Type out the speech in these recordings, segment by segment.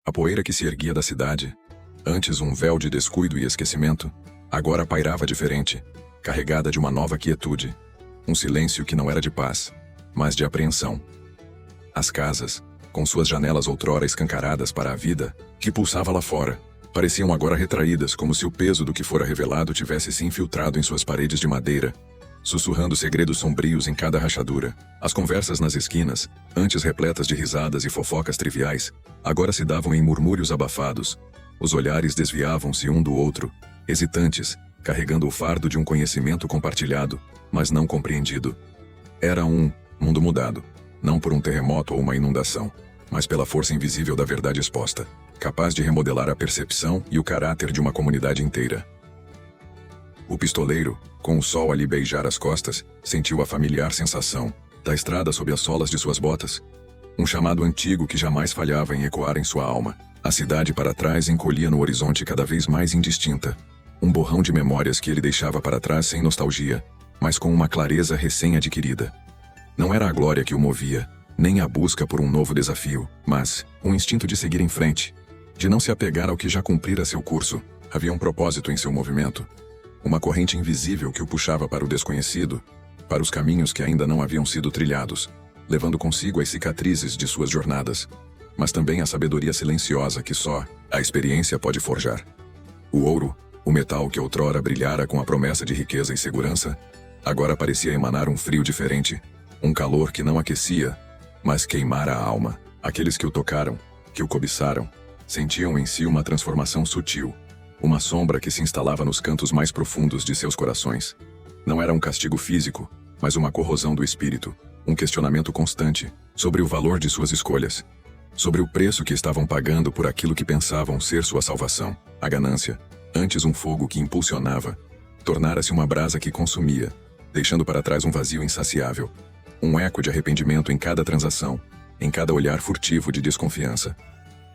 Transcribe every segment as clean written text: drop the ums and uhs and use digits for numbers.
A poeira que se erguia da cidade, antes um véu de descuido e esquecimento, agora pairava diferente, carregada de uma nova quietude, um silêncio que não era de paz, mas de apreensão. As casas, com suas janelas outrora escancaradas para a vida, que pulsava lá fora, pareciam agora retraídas como se o peso do que fora revelado tivesse se infiltrado em suas paredes de madeira, sussurrando segredos sombrios em cada rachadura. As conversas nas esquinas, antes repletas de risadas e fofocas triviais, agora se davam em murmúrios abafados. Os olhares desviavam-se um do outro, hesitantes, carregando o fardo de um conhecimento compartilhado, mas não compreendido. Era um mundo mudado, não por um terremoto ou uma inundação, mas pela força invisível da verdade exposta, capaz de remodelar a percepção e o caráter de uma comunidade inteira. O pistoleiro, com o sol a lhe beijar as costas, sentiu a familiar sensação da estrada sob as solas de suas botas. Um chamado antigo que jamais falhava em ecoar em sua alma. A cidade para trás encolhia no horizonte cada vez mais indistinta. Um borrão de memórias que ele deixava para trás sem nostalgia, mas com uma clareza recém-adquirida. Não era a glória que o movia, nem a busca por um novo desafio, mas um instinto de seguir em frente, de não se apegar ao que já cumprira seu curso. Havia um propósito em seu movimento. Uma corrente invisível que o puxava para o desconhecido, para os caminhos que ainda não haviam sido trilhados, levando consigo as cicatrizes de suas jornadas, mas também a sabedoria silenciosa que só a experiência pode forjar. O ouro, o metal que outrora brilhara com a promessa de riqueza e segurança, agora parecia emanar um frio diferente, um calor que não aquecia, mas queimara a alma. Aqueles que o tocaram, que o cobiçaram, sentiam em si uma transformação sutil, uma sombra que se instalava nos cantos mais profundos de seus corações. Não era um castigo físico, mas uma corrosão do espírito, um questionamento constante sobre o valor de suas escolhas, sobre o preço que estavam pagando por aquilo que pensavam ser sua salvação. A ganância, antes um fogo que impulsionava, tornara-se uma brasa que consumia, deixando para trás um vazio insaciável, um eco de arrependimento em cada transação, em cada olhar furtivo de desconfiança.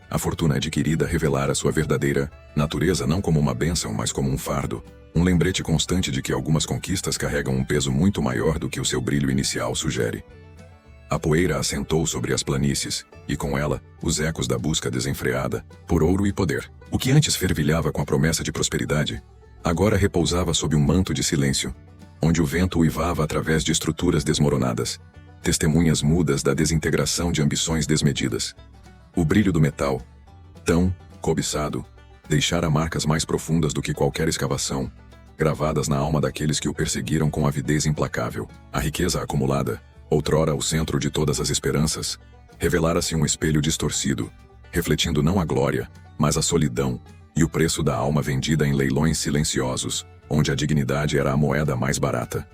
A fortuna adquirida revelara sua verdadeira natureza não como uma bênção, mas como um fardo, um lembrete constante de que algumas conquistas carregam um peso muito maior do que o seu brilho inicial sugere. A poeira assentou sobre as planícies, e com ela, os ecos da busca desenfreada por ouro e poder. O que antes fervilhava com a promessa de prosperidade, agora repousava sob um manto de silêncio, onde o vento uivava através de estruturas desmoronadas, testemunhas mudas da desintegração de ambições desmedidas. O brilho do metal, tão cobiçado, deixara marcas mais profundas do que qualquer escavação, gravadas na alma daqueles que o perseguiram com avidez implacável. A riqueza acumulada, outrora o centro de todas as esperanças, revelara-se um espelho distorcido, refletindo não a glória, mas a solidão, e o preço da alma vendida em leilões silenciosos, onde a dignidade era a moeda mais barata.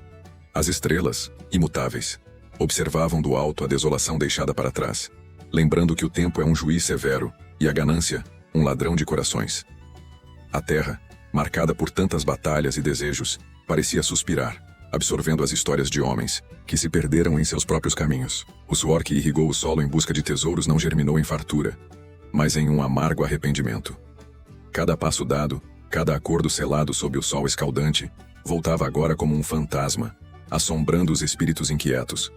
As estrelas, imutáveis, observavam do alto a desolação deixada para trás, lembrando que o tempo é um juiz severo, e a ganância, um ladrão de corações. A terra, marcada por tantas batalhas e desejos, parecia suspirar, absorvendo as histórias de homens, que se perderam em seus próprios caminhos. O suor que irrigou o solo em busca de tesouros não germinou em fartura, mas em um amargo arrependimento. Cada passo dado, cada acordo selado sob o sol escaldante, voltava agora como um fantasma, assombrando os espíritos inquietos.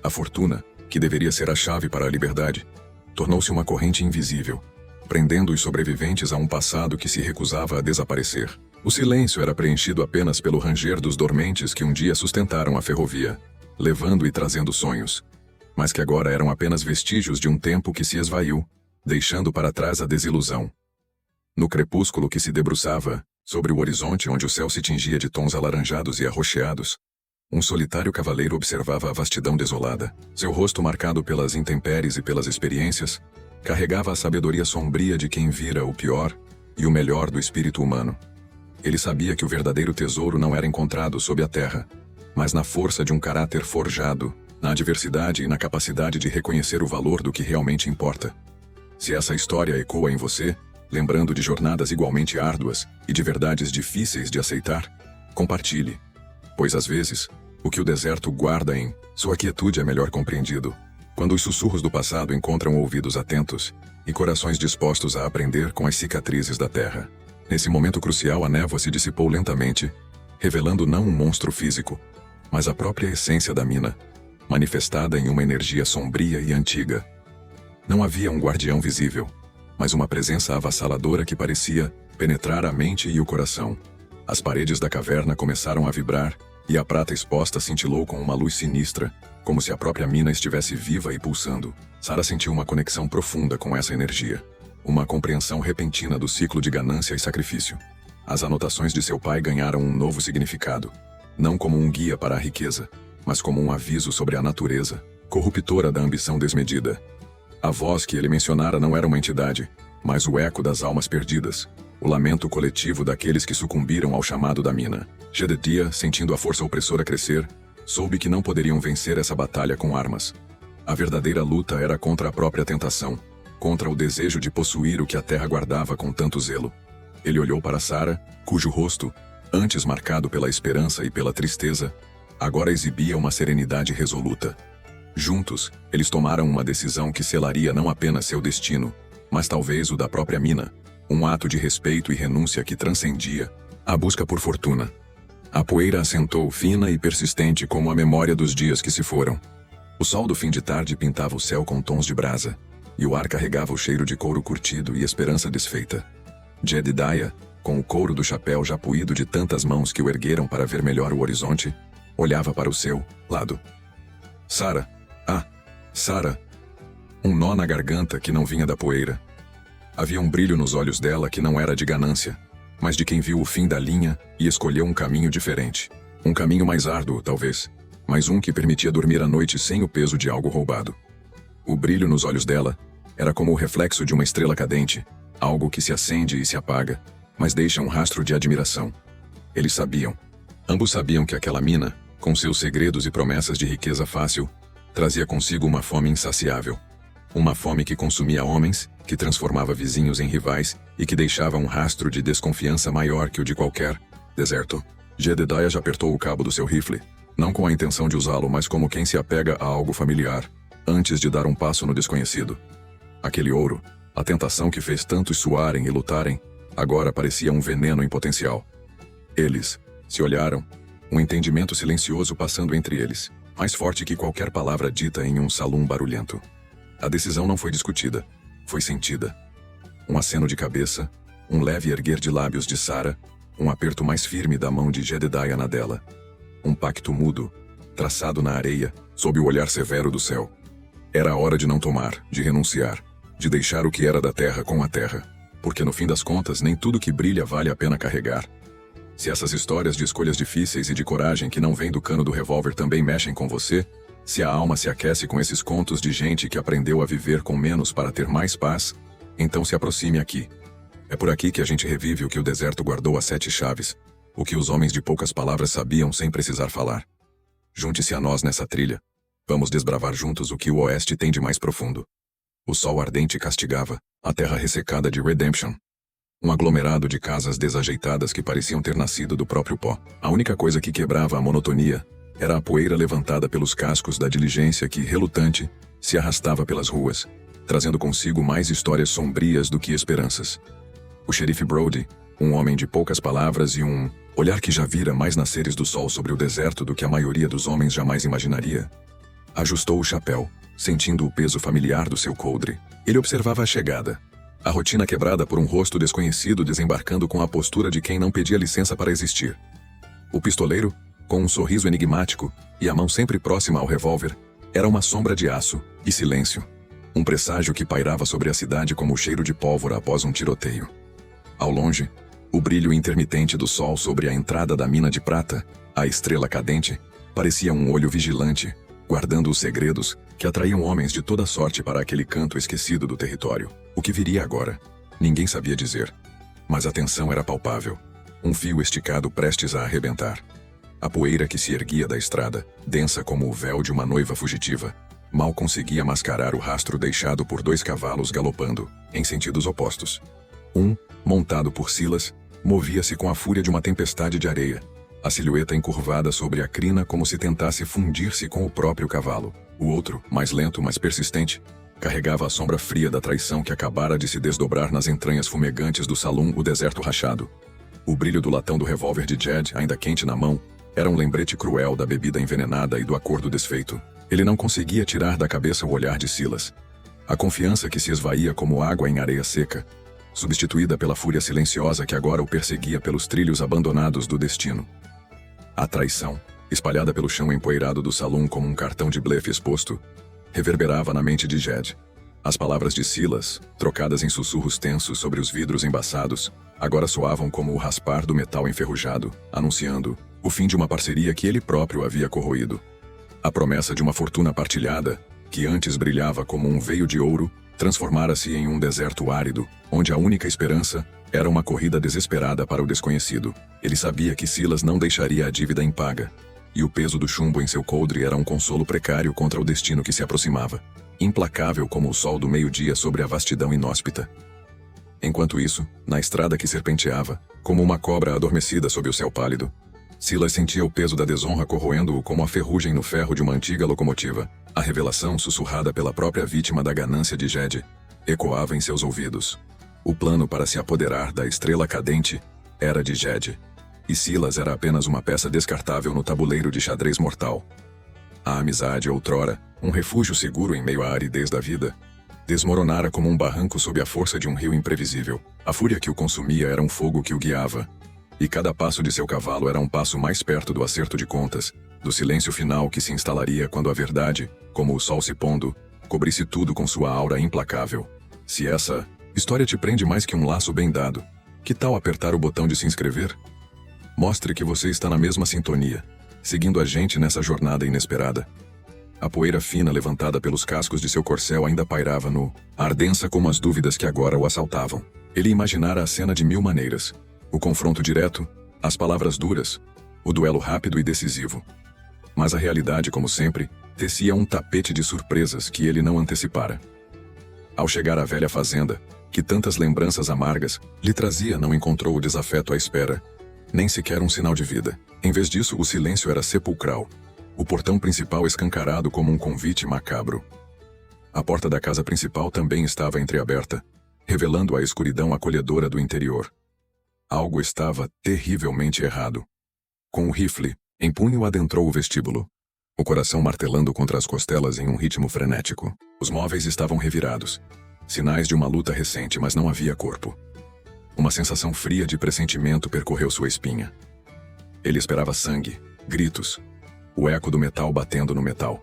A fortuna, que deveria ser a chave para a liberdade, tornou-se uma corrente invisível, prendendo os sobreviventes a um passado que se recusava a desaparecer. O silêncio era preenchido apenas pelo ranger dos dormentes que um dia sustentaram a ferrovia, levando e trazendo sonhos, mas que agora eram apenas vestígios de um tempo que se esvaiu, deixando para trás a desilusão. No crepúsculo que se debruçava, sobre o horizonte onde o céu se tingia de tons alaranjados e arroxeados, um solitário cavaleiro observava a vastidão desolada. Seu rosto marcado pelas intempéries e pelas experiências, carregava a sabedoria sombria de quem vira o pior e o melhor do espírito humano. Ele sabia que o verdadeiro tesouro não era encontrado sob a terra, mas na força de um caráter forjado, na adversidade e na capacidade de reconhecer o valor do que realmente importa. Se essa história ecoa em você, lembrando de jornadas igualmente árduas e de verdades difíceis de aceitar, compartilhe, pois às vezes, o que o deserto guarda em sua quietude é melhor compreendido, quando os sussurros do passado encontram ouvidos atentos e corações dispostos a aprender com as cicatrizes da terra. Nesse momento crucial, a névoa se dissipou lentamente, revelando não um monstro físico, mas a própria essência da mina, manifestada em uma energia sombria e antiga. Não havia um guardião visível, mas uma presença avassaladora que parecia penetrar a mente e o coração. As paredes da caverna começaram a vibrar, e a prata exposta cintilou com uma luz sinistra, como se a própria mina estivesse viva e pulsando. Sarah sentiu uma conexão profunda com essa energia. Uma compreensão repentina do ciclo de ganância e sacrifício. As anotações de seu pai ganharam um novo significado. Não como um guia para a riqueza, mas como um aviso sobre a natureza, corruptora da ambição desmedida. A voz que ele mencionara não era uma entidade, mas o eco das almas perdidas, o lamento coletivo daqueles que sucumbiram ao chamado da mina. Jedediah, sentindo a força opressora crescer, soube que não poderiam vencer essa batalha com armas. A verdadeira luta era contra a própria tentação, contra o desejo de possuir o que a terra guardava com tanto zelo. Ele olhou para Sarah, cujo rosto, antes marcado pela esperança e pela tristeza, agora exibia uma serenidade resoluta. Juntos, eles tomaram uma decisão que selaria não apenas seu destino, mas talvez o da própria mina, um ato de respeito e renúncia que transcendia a busca por fortuna. A poeira assentou fina e persistente como a memória dos dias que se foram. O sol do fim de tarde pintava o céu com tons de brasa, e o ar carregava o cheiro de couro curtido e esperança desfeita. Jedediah, com o couro do chapéu já poído de tantas mãos que o ergueram para ver melhor o horizonte, olhava para o seu lado. Sarah! Ah! Sarah! Um nó na garganta que não vinha da poeira. Havia um brilho nos olhos dela que não era de ganância, mas de quem viu o fim da linha e escolheu um caminho diferente. Um caminho mais árduo, talvez, mas um que permitia dormir à noite sem o peso de algo roubado. O brilho nos olhos dela era como o reflexo de uma estrela cadente, algo que se acende e se apaga, mas deixa um rastro de admiração. Eles sabiam. Ambos sabiam que aquela mina, com seus segredos e promessas de riqueza fácil, trazia consigo uma fome insaciável. Uma fome que consumia homens, que transformava vizinhos em rivais e que deixava um rastro de desconfiança maior que o de qualquer deserto. Jedediah já apertou o cabo do seu rifle, não com a intenção de usá-lo, mas como quem se apega a algo familiar, antes de dar um passo no desconhecido. Aquele ouro, a tentação que fez tantos suarem e lutarem, agora parecia um veneno em potencial. Eles se olharam, um entendimento silencioso passando entre eles, mais forte que qualquer palavra dita em um salão barulhento. A decisão não foi discutida, foi sentida. Um aceno de cabeça, um leve erguer de lábios de Sarah, um aperto mais firme da mão de Jedediah na dela. Um pacto mudo, traçado na areia, sob o olhar severo do céu. Era a hora de não tomar, de renunciar, de deixar o que era da terra com a terra, porque no fim das contas nem tudo que brilha vale a pena carregar. Se essas histórias de escolhas difíceis e de coragem que não vêm do cano do revólver também mexem com você, se a alma se aquece com esses contos de gente que aprendeu a viver com menos para ter mais paz, então se aproxime aqui. É por aqui que a gente revive o que o deserto guardou às 7 chaves, o que os homens de poucas palavras sabiam sem precisar falar. Junte-se a nós nessa trilha. Vamos desbravar juntos o que o oeste tem de mais profundo. O sol ardente castigava a terra ressecada de Redemption. Um aglomerado de casas desajeitadas que pareciam ter nascido do próprio pó. A única coisa que quebrava a monotonia era a poeira levantada pelos cascos da diligência que, relutante, se arrastava pelas ruas, trazendo consigo mais histórias sombrias do que esperanças. O xerife Brody, um homem de poucas palavras e um olhar que já vira mais nasceres do sol sobre o deserto do que a maioria dos homens jamais imaginaria, ajustou o chapéu, sentindo o peso familiar do seu coldre. Ele observava a chegada, a rotina quebrada por um rosto desconhecido desembarcando com a postura de quem não pedia licença para existir. O pistoleiro, com um sorriso enigmático e a mão sempre próxima ao revólver, era uma sombra de aço e silêncio. Um presságio que pairava sobre a cidade como o cheiro de pólvora após um tiroteio. Ao longe, o brilho intermitente do sol sobre a entrada da mina de prata, a estrela cadente, parecia um olho vigilante, guardando os segredos que atraíam homens de toda sorte para aquele canto esquecido do território. O que viria agora? Ninguém sabia dizer. Mas a tensão era palpável. Um fio esticado prestes a arrebentar. A poeira que se erguia da estrada, densa como o véu de uma noiva fugitiva, mal conseguia mascarar o rastro deixado por 2 cavalos galopando, em sentidos opostos. Um, montado por Silas, movia-se com a fúria de uma tempestade de areia, a silhueta encurvada sobre a crina como se tentasse fundir-se com o próprio cavalo. O outro, mais lento, mas persistente, carregava a sombra fria da traição que acabara de se desdobrar nas entranhas fumegantes do salão o deserto rachado. O brilho do latão do revólver de Jed, ainda quente na mão, era um lembrete cruel da bebida envenenada e do acordo desfeito. Ele não conseguia tirar da cabeça o olhar de Silas. A confiança que se esvaía como água em areia seca, substituída pela fúria silenciosa que agora o perseguia pelos trilhos abandonados do destino. A traição, espalhada pelo chão empoeirado do salão como um cartão de blefe exposto, reverberava na mente de Jed. As palavras de Silas, trocadas em sussurros tensos sobre os vidros embaçados, agora soavam como o raspar do metal enferrujado, anunciando o fim de uma parceria que ele próprio havia corroído. A promessa de uma fortuna partilhada, que antes brilhava como um veio de ouro, transformara-se em um deserto árido, onde a única esperança era uma corrida desesperada para o desconhecido. Ele sabia que Silas não deixaria a dívida impaga, e o peso do chumbo em seu coldre era um consolo precário contra o destino que se aproximava, implacável como o sol do meio-dia sobre a vastidão inóspita. Enquanto isso, na estrada que serpenteava, como uma cobra adormecida sob o céu pálido, Silas sentia o peso da desonra corroendo-o como a ferrugem no ferro de uma antiga locomotiva. A revelação sussurrada pela própria vítima da ganância de Jed ecoava em seus ouvidos. O plano para se apoderar da estrela cadente era de Jed, e Silas era apenas uma peça descartável no tabuleiro de xadrez mortal. A amizade outrora, um refúgio seguro em meio à aridez da vida, desmoronara como um barranco sob a força de um rio imprevisível. A fúria que o consumia era um fogo que o guiava, e cada passo de seu cavalo era um passo mais perto do acerto de contas, do silêncio final que se instalaria quando a verdade, como o sol se pondo, cobrisse tudo com sua aura implacável. Se essa história te prende mais que um laço bem dado, que tal apertar o botão de se inscrever? Mostre que você está na mesma sintonia, seguindo a gente nessa jornada inesperada. A poeira fina levantada pelos cascos de seu corcel ainda pairava no ar densa como as dúvidas que agora o assaltavam. Ele imaginara a cena de mil maneiras. O confronto direto, as palavras duras, o duelo rápido e decisivo. Mas a realidade, como sempre, tecia um tapete de surpresas que ele não antecipara. Ao chegar à velha fazenda, que tantas lembranças amargas lhe trazia, não encontrou o desafeto à espera, nem sequer um sinal de vida. Em vez disso, o silêncio era sepulcral, o portão principal escancarado como um convite macabro. A porta da casa principal também estava entreaberta, revelando a escuridão acolhedora do interior. Algo estava terrivelmente errado. Com o rifle em punho adentrou o vestíbulo, o coração martelando contra as costelas em um ritmo frenético. Os móveis estavam revirados, sinais de uma luta recente, mas não havia corpo. Uma sensação fria de pressentimento percorreu sua espinha. Ele esperava sangue, gritos, o eco do metal batendo no metal.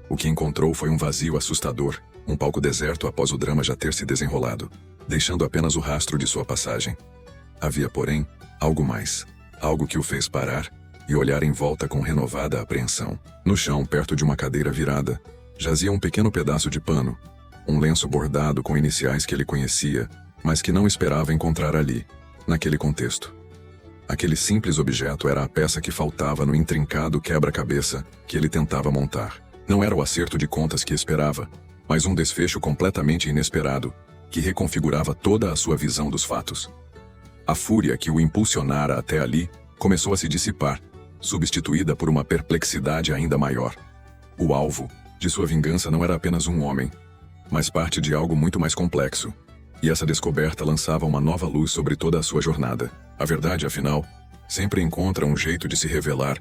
O que encontrou foi um vazio assustador, um palco deserto após o drama já ter se desenrolado, deixando apenas o rastro de sua passagem. Havia, porém, algo mais, algo que o fez parar e olhar em volta com renovada apreensão. No chão, perto de uma cadeira virada, jazia um pequeno pedaço de pano, um lenço bordado com iniciais que ele conhecia, mas que não esperava encontrar ali, naquele contexto. Aquele simples objeto era a peça que faltava no intrincado quebra-cabeça que ele tentava montar. Não era o acerto de contas que esperava, mas um desfecho completamente inesperado, que reconfigurava toda a sua visão dos fatos. A fúria que o impulsionara até ali começou a se dissipar, substituída por uma perplexidade ainda maior. O alvo de sua vingança não era apenas um homem, mas parte de algo muito mais complexo. E essa descoberta lançava uma nova luz sobre toda a sua jornada. A verdade, afinal, sempre encontra um jeito de se revelar,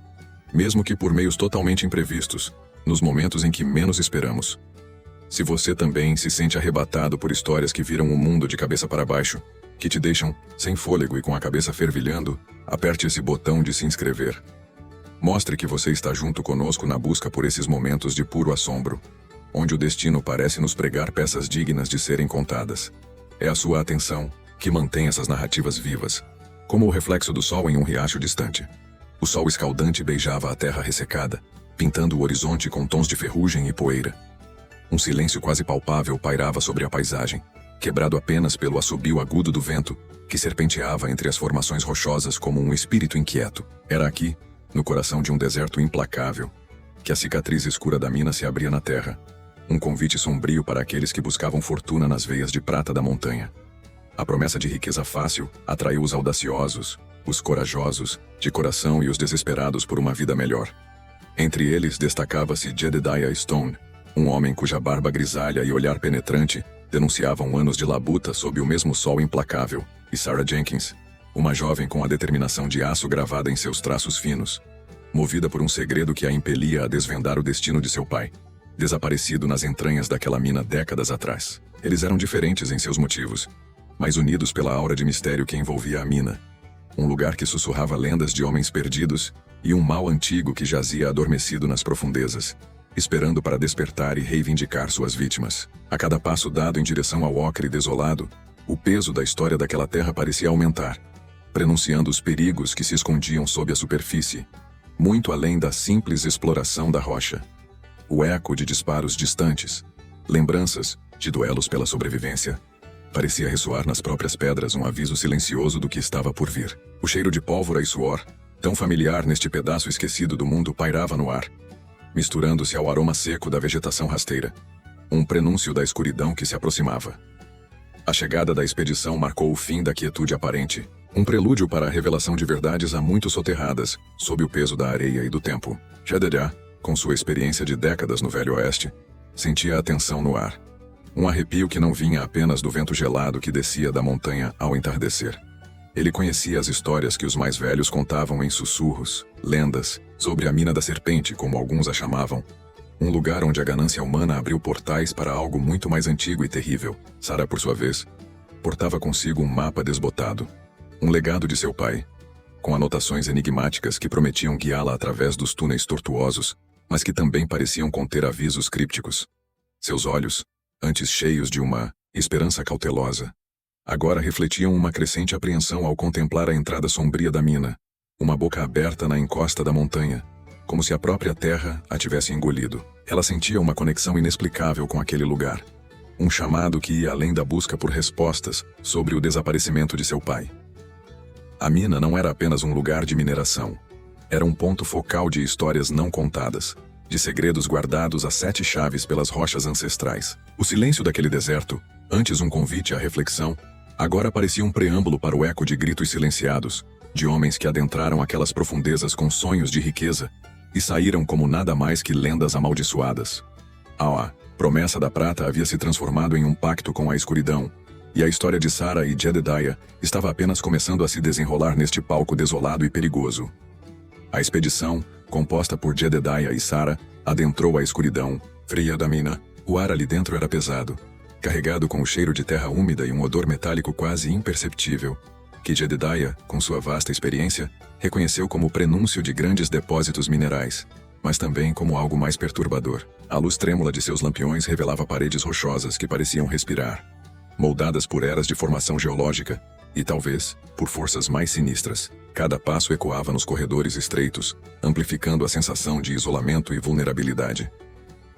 mesmo que por meios totalmente imprevistos, nos momentos em que menos esperamos. Se você também se sente arrebatado por histórias que viram o mundo de cabeça para baixo, que te deixam sem fôlego e com a cabeça fervilhando, aperte esse botão de se inscrever. Mostre que você está junto conosco na busca por esses momentos de puro assombro, onde o destino parece nos pregar peças dignas de serem contadas. É a sua atenção que mantém essas narrativas vivas, como o reflexo do sol em um riacho distante. O sol escaldante beijava a terra ressecada, pintando o horizonte com tons de ferrugem e poeira. Um silêncio quase palpável pairava sobre a paisagem, quebrado apenas pelo assobio agudo do vento, que serpenteava entre as formações rochosas como um espírito inquieto. Era aqui, no coração de um deserto implacável, que a cicatriz escura da mina se abria na terra, um convite sombrio para aqueles que buscavam fortuna nas veias de prata da montanha. A promessa de riqueza fácil atraiu os audaciosos, os corajosos, de coração e os desesperados por uma vida melhor. Entre eles destacava-se Jedediah Stone, um homem cuja barba grisalha e olhar penetrante denunciavam anos de labuta sob o mesmo sol implacável, e Sarah Jenkins, uma jovem com a determinação de aço gravada em seus traços finos, movida por um segredo que a impelia a desvendar o destino de seu pai. desaparecido nas entranhas daquela mina décadas atrás. Eles eram diferentes em seus motivos, mas unidos pela aura de mistério que envolvia a mina. Um lugar que sussurrava lendas de homens perdidos e um mal antigo que jazia adormecido nas profundezas, esperando para despertar e reivindicar suas vítimas. A cada passo dado em direção ao ocre desolado, o peso da história daquela terra parecia aumentar, prenunciando os perigos que se escondiam sob a superfície, muito além da simples exploração da rocha. O eco de disparos distantes, lembranças de duelos pela sobrevivência, parecia ressoar nas próprias pedras um aviso silencioso do que estava por vir. O cheiro de pólvora e suor, tão familiar neste pedaço esquecido do mundo, pairava no ar, misturando-se ao aroma seco da vegetação rasteira, um prenúncio da escuridão que se aproximava. A chegada da expedição marcou o fim da quietude aparente, um prelúdio para a revelação de verdades há muito soterradas, sob o peso da areia e do tempo. Jedediah, com sua experiência de décadas no Velho Oeste, sentia a tensão no ar. Um arrepio que não vinha apenas do vento gelado que descia da montanha ao entardecer. Ele conhecia as histórias que os mais velhos contavam em sussurros, lendas, sobre a Mina da Serpente, como alguns a chamavam. Um lugar onde a ganância humana abriu portais para algo muito mais antigo e terrível. Sarah, por sua vez, portava consigo um mapa desbotado, um legado de seu pai, com anotações enigmáticas que prometiam guiá-la através dos túneis tortuosos, mas que também pareciam conter avisos crípticos. Seus olhos, antes cheios de uma esperança cautelosa, agora refletiam uma crescente apreensão ao contemplar a entrada sombria da mina, uma boca aberta na encosta da montanha, como se a própria terra a tivesse engolido. Ela sentia uma conexão inexplicável com aquele lugar, um chamado que ia além da busca por respostas sobre o desaparecimento de seu pai. A mina não era apenas um lugar de mineração. Era um ponto focal de histórias não contadas, de segredos guardados a 7 chaves pelas rochas ancestrais. O silêncio daquele deserto, antes um convite à reflexão, agora parecia um preâmbulo para o eco de gritos silenciados, de homens que adentraram aquelas profundezas com sonhos de riqueza e saíram como nada mais que lendas amaldiçoadas. A promessa da prata havia se transformado em um pacto com a escuridão, e a história de Sarah e Jedediah estava apenas começando a se desenrolar neste palco desolado e perigoso. A expedição, composta por Jedediah e Sarah, adentrou a escuridão fria da mina. O ar ali dentro era pesado, carregado com o cheiro de terra úmida e um odor metálico quase imperceptível, que Jedediah, com sua vasta experiência, reconheceu como o prenúncio de grandes depósitos minerais, mas também como algo mais perturbador. A luz trêmula de seus lampiões revelava paredes rochosas que pareciam respirar, moldadas por eras de formação geológica, e talvez, por forças mais sinistras. Cada passo ecoava nos corredores estreitos, amplificando a sensação de isolamento e vulnerabilidade.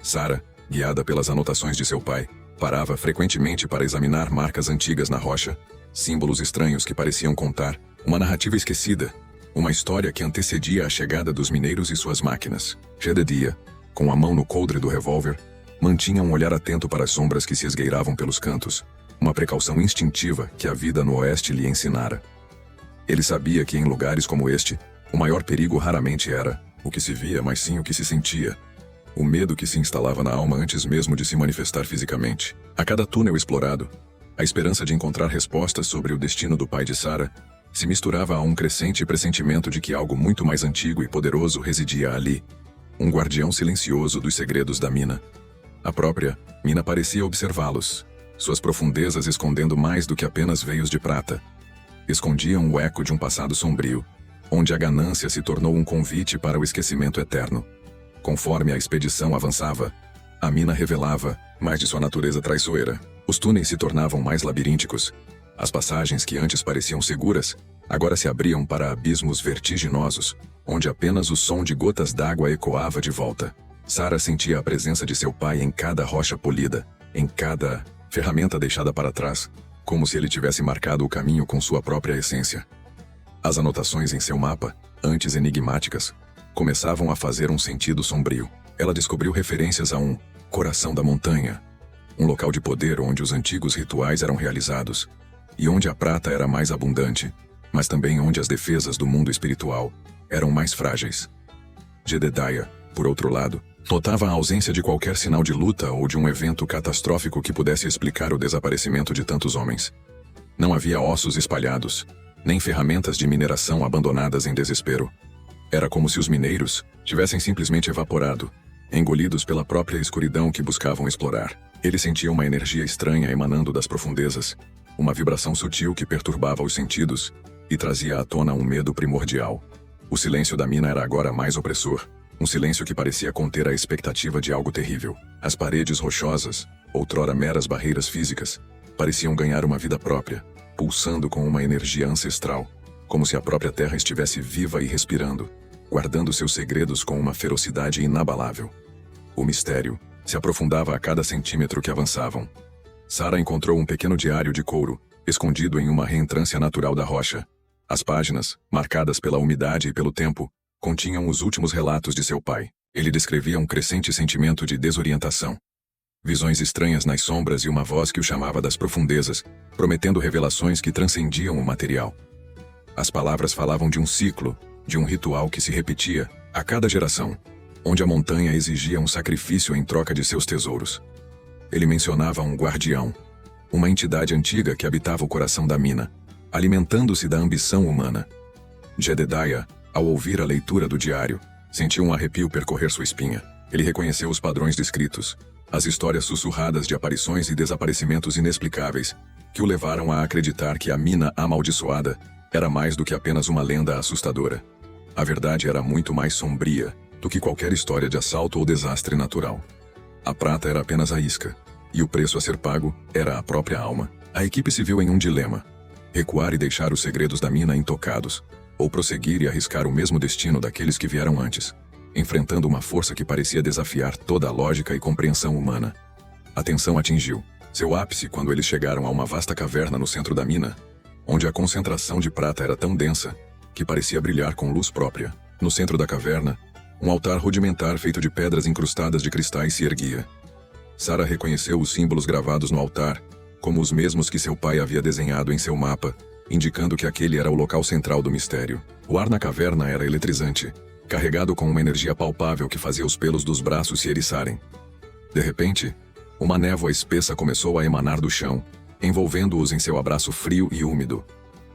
Sarah, guiada pelas anotações de seu pai, parava frequentemente para examinar marcas antigas na rocha, símbolos estranhos que pareciam contar uma narrativa esquecida, uma história que antecedia a chegada dos mineiros e suas máquinas. Jedediah, com a mão no coldre do revólver, mantinha um olhar atento para as sombras que se esgueiravam pelos cantos, uma precaução instintiva que a vida no oeste lhe ensinara. Ele sabia que em lugares como este, o maior perigo raramente era o que se via, mas sim o que se sentia. O medo que se instalava na alma antes mesmo de se manifestar fisicamente. A cada túnel explorado, a esperança de encontrar respostas sobre o destino do pai de Sarah se misturava a um crescente pressentimento de que algo muito mais antigo e poderoso residia ali, um guardião silencioso dos segredos da mina. A própria mina parecia observá-los, suas profundezas escondendo mais do que apenas veios de prata. Escondiam o eco de um passado sombrio, onde a ganância se tornou um convite para o esquecimento eterno. Conforme a expedição avançava, a mina revelava mais de sua natureza traiçoeira. Os túneis se tornavam mais labirínticos. As passagens que antes pareciam seguras, agora se abriam para abismos vertiginosos, onde apenas o som de gotas d'água ecoava de volta. Sarah sentia a presença de seu pai em cada rocha polida, em cada ferramenta deixada para trás, como se ele tivesse marcado o caminho com sua própria essência. As anotações em seu mapa, antes enigmáticas, começavam a fazer um sentido sombrio. Ela descobriu referências a um coração da montanha, um local de poder onde os antigos rituais eram realizados, e onde a prata era mais abundante, mas também onde as defesas do mundo espiritual eram mais frágeis. Jedediah, por outro lado, notava a ausência de qualquer sinal de luta ou de um evento catastrófico que pudesse explicar o desaparecimento de tantos homens. Não havia ossos espalhados, nem ferramentas de mineração abandonadas em desespero. Era como se os mineiros tivessem simplesmente evaporado, engolidos pela própria escuridão que buscavam explorar. Ele sentia uma energia estranha emanando das profundezas, uma vibração sutil que perturbava os sentidos e trazia à tona um medo primordial. O silêncio da mina era agora mais opressor, um silêncio que parecia conter a expectativa de algo terrível. As paredes rochosas, outrora meras barreiras físicas, pareciam ganhar uma vida própria, pulsando com uma energia ancestral, como se a própria terra estivesse viva e respirando, guardando seus segredos com uma ferocidade inabalável. O mistério se aprofundava a cada centímetro que avançavam. Sarah encontrou um pequeno diário de couro, escondido em uma reentrância natural da rocha. As páginas, marcadas pela umidade e pelo tempo, continham os últimos relatos de seu pai. Ele descrevia um crescente sentimento de desorientação. Visões estranhas nas sombras e uma voz que o chamava das profundezas, prometendo revelações que transcendiam o material. As palavras falavam de um ciclo, de um ritual que se repetia a cada geração, onde a montanha exigia um sacrifício em troca de seus tesouros. Ele mencionava um guardião, uma entidade antiga que habitava o coração da mina, alimentando-se da ambição humana. Jedediah, ao ouvir a leitura do diário, sentiu um arrepio percorrer sua espinha. Ele reconheceu os padrões descritos, as histórias sussurradas de aparições e desaparecimentos inexplicáveis, que o levaram a acreditar que a mina amaldiçoada era mais do que apenas uma lenda assustadora. A verdade era muito mais sombria do que qualquer história de assalto ou desastre natural. A prata era apenas a isca, e o preço a ser pago era a própria alma. A equipe se viu em um dilema: recuar e deixar os segredos da mina intocados, ou prosseguir e arriscar o mesmo destino daqueles que vieram antes, enfrentando uma força que parecia desafiar toda a lógica e compreensão humana. A tensão atingiu seu ápice quando eles chegaram a uma vasta caverna no centro da mina, onde a concentração de prata era tão densa que parecia brilhar com luz própria. No centro da caverna, um altar rudimentar feito de pedras incrustadas de cristais se erguia. Sarah reconheceu os símbolos gravados no altar, como os mesmos que seu pai havia desenhado em seu mapa, indicando que aquele era o local central do mistério. O ar na caverna era eletrizante, carregado com uma energia palpável que fazia os pelos dos braços se eriçarem. De repente, uma névoa espessa começou a emanar do chão, envolvendo-os em seu abraço frio e úmido.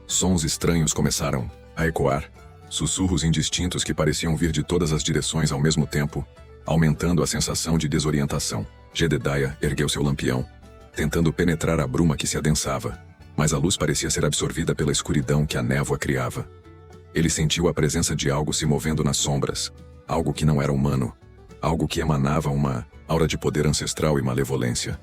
Sons estranhos começaram a ecoar, sussurros indistintos que pareciam vir de todas as direções ao mesmo tempo, aumentando a sensação de desorientação. Jedediah ergueu seu lampião, tentando penetrar a bruma que se adensava, mas a luz parecia ser absorvida pela escuridão que a névoa criava. Ele sentiu a presença de algo se movendo nas sombras, algo que não era humano, algo que emanava uma aura de poder ancestral e malevolência.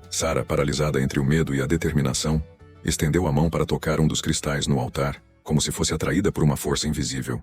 Sarah, paralisada entre o medo e a determinação, estendeu a mão para tocar um dos cristais no altar, como se fosse atraída por uma força invisível.